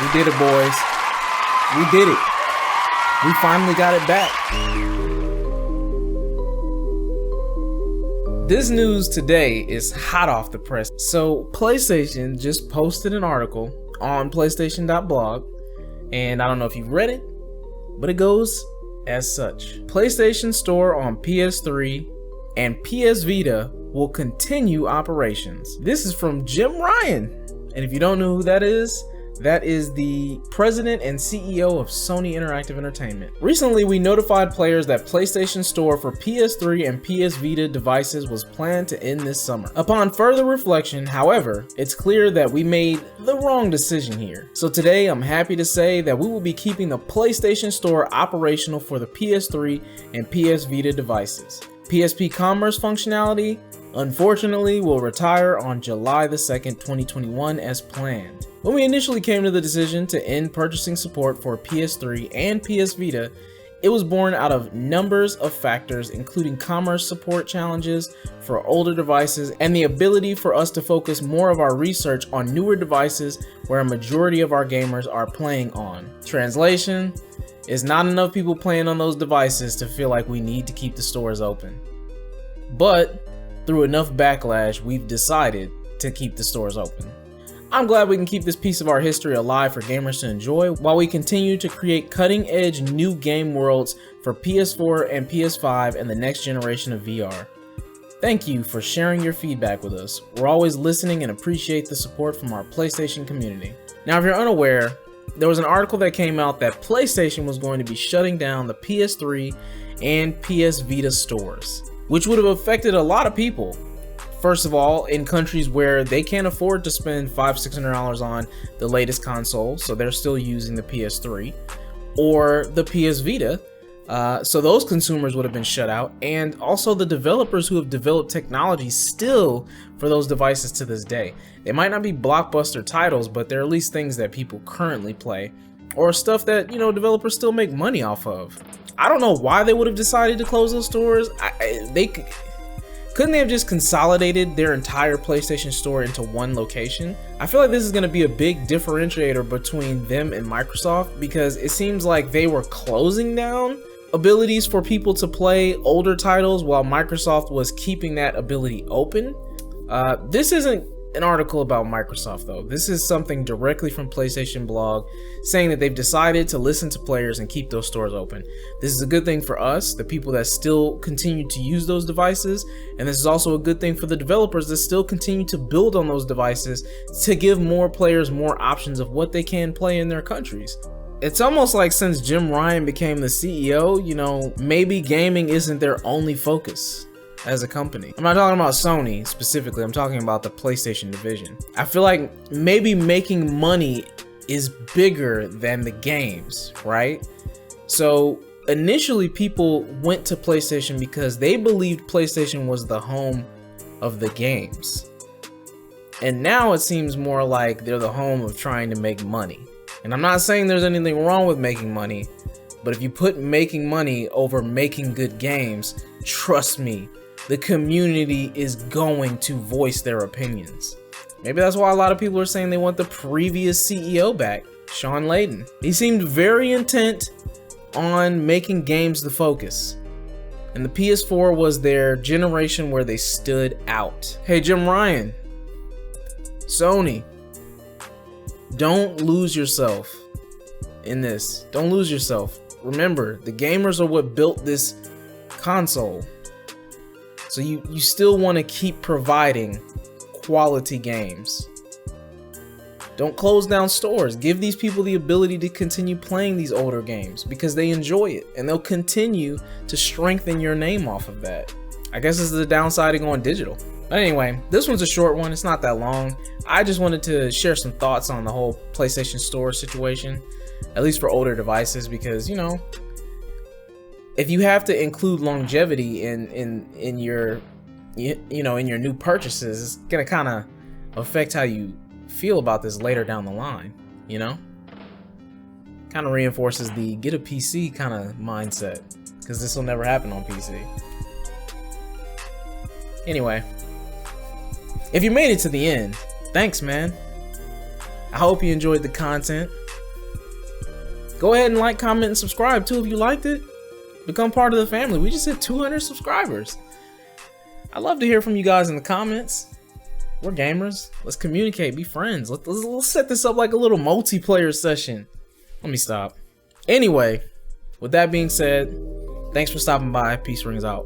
We did it, boys. We did it. We finally got it back. This news today is hot off the press. So PlayStation just posted an article on PlayStation.blog, and I don't know if you've read it, but it goes as such. PlayStation Store on PS3 and PS Vita will continue operations. This is from Jim Ryan. And if you don't know who that is the president and CEO of Sony Interactive Entertainment. Recently, we notified players that PlayStation Store for PS3 and PS Vita devices was planned to end this summer. Upon further reflection, however, it's clear that we made the wrong decision here. So today, I'm happy to say that we will be keeping the PlayStation Store operational for the PS3 and PS Vita devices. PSP Commerce functionality, unfortunately, will retire on July the 2nd, 2021 as planned. When we initially came to the decision to end purchasing support for PS3 and PS Vita, it was born out of numbers of factors, including commerce support challenges for older devices and the ability for us to focus more of our research on newer devices where a majority of our gamers are playing on. Translation: is not enough people playing on those devices to feel like we need to keep the stores open. But through enough backlash, we've decided to keep the stores open. I'm glad we can keep this piece of our history alive for gamers to enjoy while we continue to create cutting-edge new game worlds for PS4 and PS5 and the next generation of VR. Thank you for sharing your feedback with us. We're always listening and appreciate the support from our PlayStation community. Now, if you're unaware, there was an article that came out that PlayStation was going to be shutting down the PS3 and PS Vita stores, which would have affected a lot of people. First of all, in countries where they can't afford to spend $500-600 on the latest console, so they're still using the PS3 or the PS Vita, so those consumers would have been shut out, and also the developers who have developed technology still for those devices to this day. They might not be blockbuster titles, but they're at least things that people currently play, or stuff that, you know, developers still make money off of. I don't know why they would have decided to close those stores. Couldn't they have just consolidated their entire PlayStation Store into one location? I feel like this is going to be a big differentiator between them and Microsoft, because it seems like they were closing down abilities for people to play older titles while Microsoft was keeping that ability open. This isn't an article about Microsoft though. This is something directly from PlayStation blog saying that they've decided to listen to players and keep those stores open. This is a good thing for us, the people that still continue to use those devices, and this is also a good thing for the developers that still continue to build on those devices to give more players more options of what they can play in their countries. It's almost like since Jim Ryan became the CEO, you know, maybe gaming isn't their only focus as a company. I'm not talking about Sony specifically, I'm talking about the PlayStation division. I feel like maybe making money is bigger than the games, right? So initially people went to PlayStation because they believed PlayStation was the home of the games. And now it seems more like they're the home of trying to make money. And I'm not saying there's anything wrong with making money, but if you put making money over making good games, trust me, the community is going to voice their opinions. Maybe that's why a lot of people are saying they want the previous CEO back, Sean Layden. He seemed very intent on making games the focus. And the PS4 was their generation where they stood out. Hey, Jim Ryan, Sony, don't lose yourself in this. Don't lose yourself. Remember, the gamers are what built this console. So you still want to keep providing quality games. Don't close down stores. Give these people the ability to continue playing these older games because they enjoy it, and they'll continue to strengthen your name off of that. I guess this is the downside of going digital. But anyway, this one's a short one. It's not that long. I just wanted to share some thoughts on the whole PlayStation Store situation, at least for older devices, because, you know, if you have to include longevity in your in your new purchases, it's gonna kind of affect how you feel about this later down the line, you know? Kind of reinforces the get a PC kind of mindset, because this will never happen on PC. Anyway, if you made it to the end, thanks, man. I hope you enjoyed the content. Go ahead and like, comment, and subscribe too if you liked it. Become part of the family. We just hit 200 subscribers. I'd love to hear from you guys in the comments. We're gamers. Let's communicate, be friends. Let's set this up like a little multiplayer session. Let me stop. Anyway, with that being said, thanks for stopping by. Peace rings out.